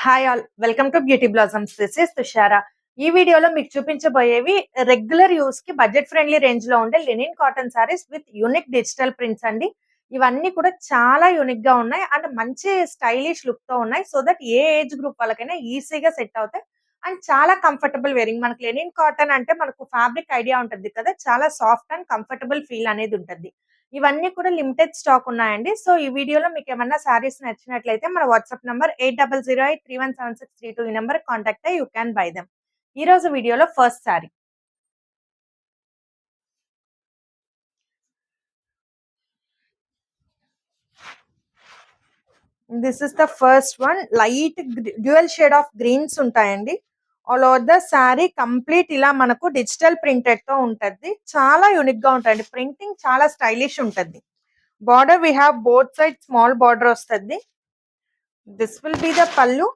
Hi all welcome to beauty blossoms. This is Tushara. ఈ వీడియోలో మీకు చూపించబోయేవి రెగ్యులర్ యూస్ కి బడ్జెట్ ఫ్రెండ్లీ రేంజ్ లో ఉండే linen cotton saris with unique digital prints అండి. ఇవన్నీ కూడా చాలా యూనిక్ గా ఉన్నాయి అండ్ మంచి స్టైలిష్ లుక్ తో ఉన్నాయి. So that A age group వాళ్ళకైనా ఈజీగా సెట్ అవుతాయి అండ్ చాలా కంఫర్టబుల్ వేరింగ్. మనకి లెనిన్ కాటన్ అంటే మనకు ఫ్యాబ్రిక్ ఐడియా ఉంటుంది కదా, చాలా సాఫ్ట్ అండ్ కంఫర్టబుల్ ఫీల్ అనేది ఉంటుంది. ఇవన్నీ కూడా లిమిటెడ్ స్టాక్ ఉన్నాయండి. సో ఈ వీడియోలో మీకు ఏమన్నా సారీస్ నచ్చినట్లయితే మన వాట్సాప్ నంబర్ 8008317632 ఈ నెంబర్ కాంటాక్ట్ అయ్యి యూ క్యాన్ బై దెమ్. ఈ రోజు వీడియోలో first sari this is the first one. Light dual shade of greens ఉంటాయండి. All over the sari complete ఇలా మనకు డిజిటల్ ప్రింటెడ్ తో ఉంటది. చాలా యూనిక్ గా ఉంటుంది. ప్రింటింగ్ చాలా స్టైలిష్ ఉంటుంది. Border we have both side small border వస్తుంది. This will be the pallu.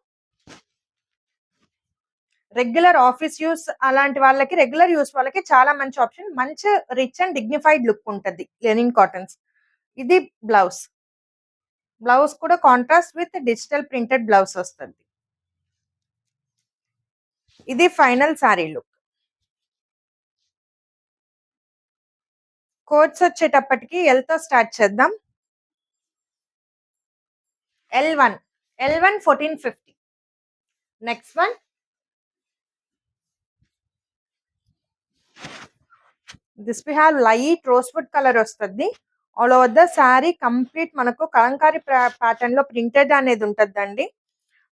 Regular office use అలాంటి వాళ్ళకి, రెగ్యులర్ యూస్ వాళ్ళకి చాలా మంచి ఆప్షన్. మంచి రిచ్ అండ్ డిగ్నిఫైడ్ లుక్ ఉంటుంది లెనిన్ కాటన్స్. ఇది బ్లౌజ్. బ్లౌజ్ కూడా contrast with digital printed blouse వస్తుంది. ఇది ఫైనల్ సారీ లుక్. కోడ్స్ వచ్చేటప్పటికి ఎల్ తో స్టార్ట్ చేద్దాం. L1 1450. Next one this we have light rosewood colour వస్తుంది. All over the sari complete మనకు కలంకారీ ప్యాటర్న్ లో ప్రింటెడ్ అనేది ఉంటుందండి.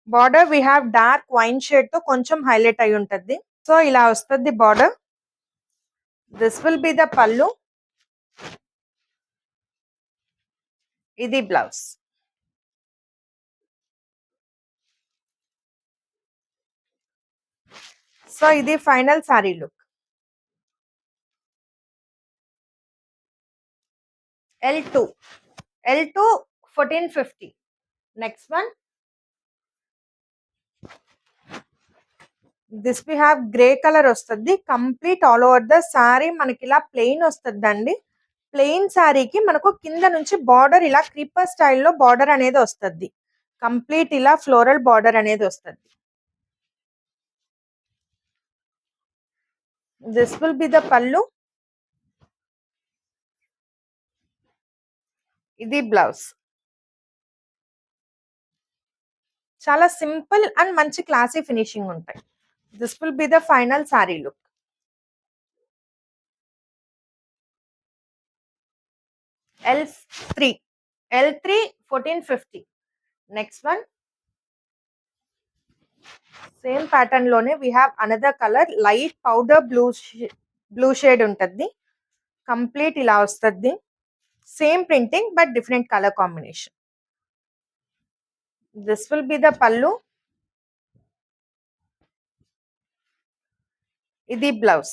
Border we have dark wine shade తో కొంచెం హైలైట్ అయి ఉంటుంది. సో ఇలా వస్తుంది border. This will be the pallu. ఇది బ్లౌజ్. సో ఇది final sari look. L2 1450. Next one this we have grey colour వస్తుంది. Complete all over the sari మనకి ఇలా ప్లెయిన్ వస్తుందండి. ప్లెయిన్ సారీకి మనకు కింద నుంచి బార్డర్ ఇలా క్రీపర్ స్టైల్లో బార్డర్ అనేది వస్తుంది. కంప్లీట్ ఇలా ఫ్లోరల్ బార్డర్ అనేది వస్తుంది. This will be the pallu. ఇది బ్లౌజ్. చాలా సింపుల్ అండ్ మంచి క్లాసీ ఫినిషింగ్ ఉంటాయి. This will be the final sari look. L3 1450. Next one same pattern లోనే we have another colour. Light powder blue shade ఉంటుంది. Complete ఇలా వస్తుంది. Same printing but different colour combination. This will be the pallu. ఇది blouse.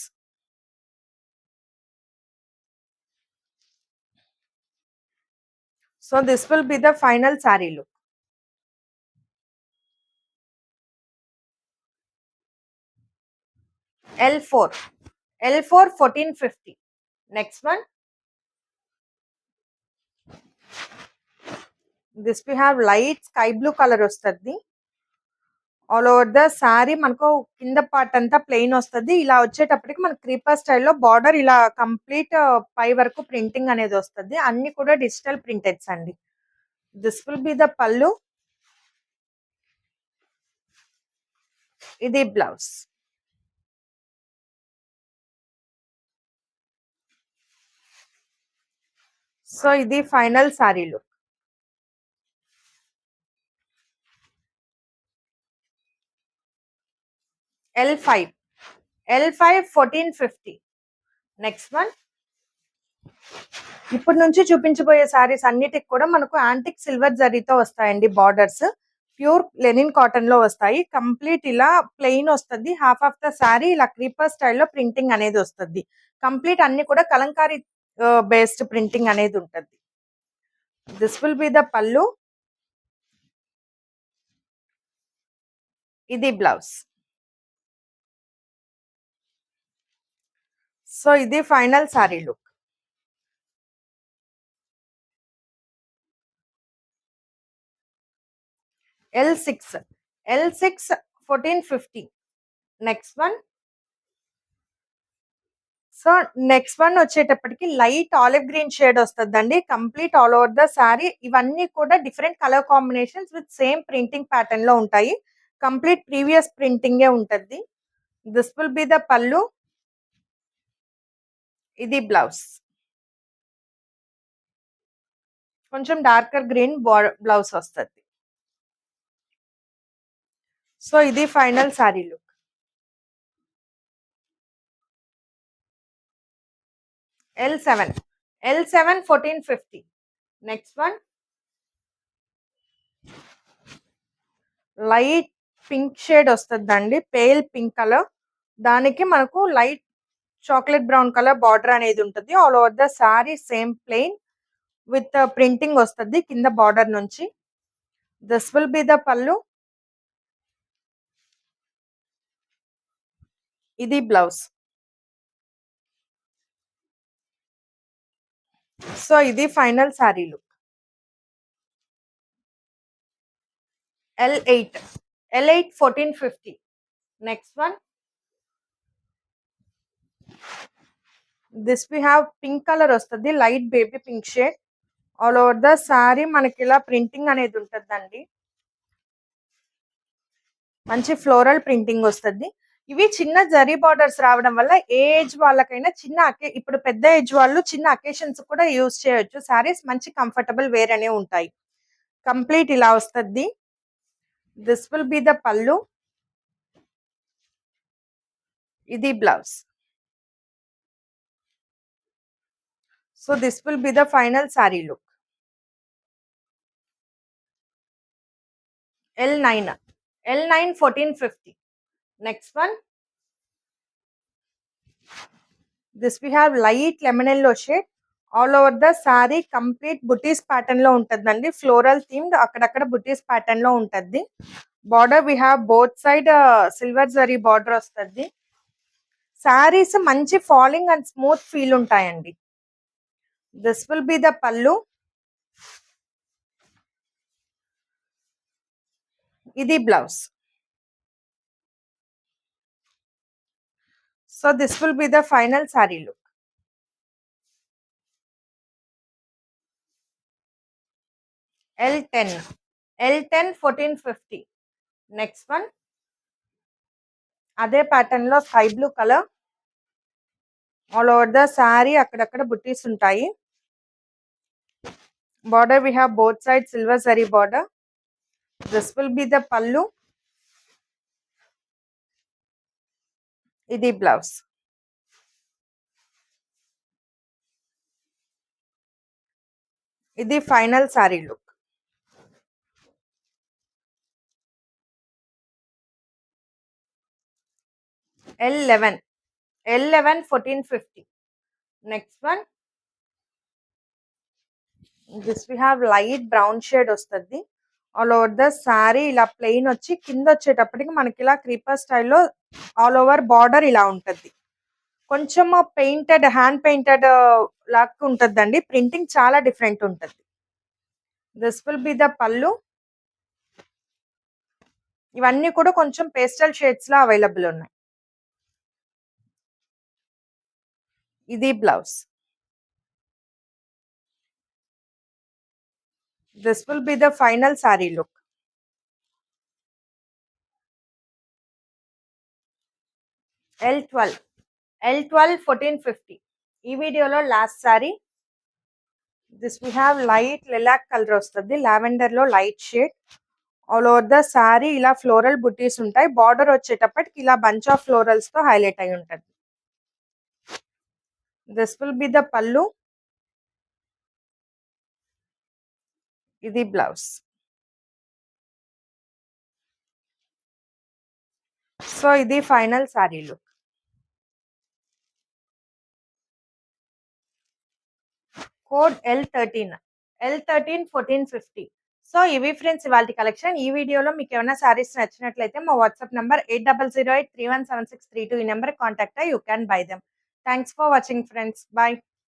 So this will be the final sari look. L4 1450. Next one this we have light sky blue colour వస్తుంది. All over the sorry మనకు కింద part అంతా plain వస్తుంది. ఇలా వచ్చేటప్పటికి మనకు creeper స్టైల్లో బార్డర్ ఇలా కంప్లీట్ పై వరకు ప్రింటింగ్ అనేది వస్తుంది. అన్ని కూడా డిజిటల్ ప్రింటెడ్స్ అండి. This will be the pallu. ఇది బ్లౌజ్. సో ఇది final sari look. L5 1450. Next one ఇప్పటి నుంచి చూపించబోయే సారీస్ అన్నిటికి కూడా మనకు యాంటిక్ సిల్వర్ జరీతో వస్తాయండి. బార్డర్స్ ప్యూర్ లెనిన్ కాటన్ లో వస్తాయి. కంప్లీట్ ఇలా ప్లెయిన్ వస్తుంది. హాఫ్ ఆఫ్ ద సారీ ఇలా క్రీపర్ స్టైల్లో ప్రింటింగ్ అనేది వస్తుంది. కంప్లీట్ అన్ని కూడా కలంకారీ బేస్డ్ ప్రింటింగ్ అనేది ఉంటుంది. This will be the pallu. ఇది బ్లౌజ్. సో ఇది final sari look. L6 L6 1450. Next one. So next one వచ్చేటప్పటికి లైట్ ఆలివ్ గ్రీన్ షేడ్ వస్తదండి. Complete all over the sorry. ఇవన్నీ కూడా different colour combinations with same printing pattern లో ఉంటాయి. Complete previous ప్రింటింగే ఉంటది. This will be the pallu. ఇది blouse. కొంచెం darker green blouse వస్తది. సో ఇది final sari look. L7 1450. Next one. Light pink shade వస్తుందండి. Pale pink colour. దానికి మనకు light chocolate brown colour border అనేది ఉంటుంది. All over the sari same plain with printing వస్తుంది కింద బార్డర్ నుంచి. This will be the pallu. ఇది బ్లౌజ్. సో ఇది final sari look. L8 1450. Next one. This we have pink colour వస్తుంది. Light baby pink shade. All over the sari మనకి ఇలా printing అనేది ఉంటుందండి. మంచి ఫ్లోరల్ ప్రింటింగ్ వస్తుంది. ఇవి చిన్న జరీ బార్డర్స్ రావడం వల్ల ఏ ఏజ్ వాళ్ళకైనా ఇప్పుడు పెద్ద ఏజ్ వాళ్ళు చిన్న అకేషన్స్ కూడా యూజ్ చేయొచ్చు. సారీస్ మంచి కంఫర్టబుల్ వేర్ అనే ఉంటాయి. కంప్లీట్ ఇలా వస్తుంది. This will be the pallu. ఇది blouse. So this will be the final sari look. L9 1450. Next one. This we have light lemon yellow shade. All over the sari complete butis pattern లో ఉంటుందండి. Floral themed అక్కడక్కడ butis pattern లో ఉంటుంది. Border we have both side silver zari border వస్తుంది. సారీస్ మంచి falling and smooth feel ఉంటాయండి. This will be the pallu. ఇది blouse. So this will be the final sari look. L10 1450. Next one. అదే ప్యాటర్న్ లో sky blue colour. All over the sari అక్కడక్కడ బుట్టీస్ ఉంటాయి. Border we have both side silver zari border. This will be the pallu. ఇది blouse. ఇది final sari look. L11 1450. Next one. This we have light brown shade వస్తుంది. All over the sari ఇలా plain వచ్చి కింద వచ్చేటప్పటికి మనకి ఇలా క్రీపర్ స్టైల్లో ఆల్ ఓవర్ బార్డర్ ఇలా ఉంటుంది. కొంచెం పెయింటెడ్ హ్యాండ్ పెయింటెడ్ లాగా ఉంటుందండి. ప్రింటింగ్ చాలా డిఫరెంట్ ఉంటుంది. దిస్ విల్ బి ద పల్లు. ఇవన్నీ కూడా కొంచెం పేస్టల్ షేడ్స్ లో అవైలబుల్ ఉన్నాయి. ఇది blouse. This will be the final sari look. L12 1450. ఈ వీడియోలో last sari. This we have light lilac colour వస్తుంది. లావెండర్ లో light shade. All over the sari ఇలా ఫ్లోరల్ బుటీస్ ఉంటాయి. బార్డర్ వచ్చేటప్పటికి ఇలా బంచ్ ఆఫ్ ఫ్లోరల్స్ తో హైలైట్ అయి ఉంటుంది. This will be the pallu. ఇది బ్లౌజ్. సో ఇది final sari look. Code L13 1450. సో ఇవి ఫ్రెండ్స్ ఇవాళ కలెక్షన్. ఈ వీడియోలో మీకు ఏమైనా సారీస్ నచ్చినట్లయితే మా వాట్సాప్ నంబర్ 8008317632 ఈ నెంబర్ కాంటాక్ట్ అయ్యి you can buy them. Thanks for watching friends. Bye.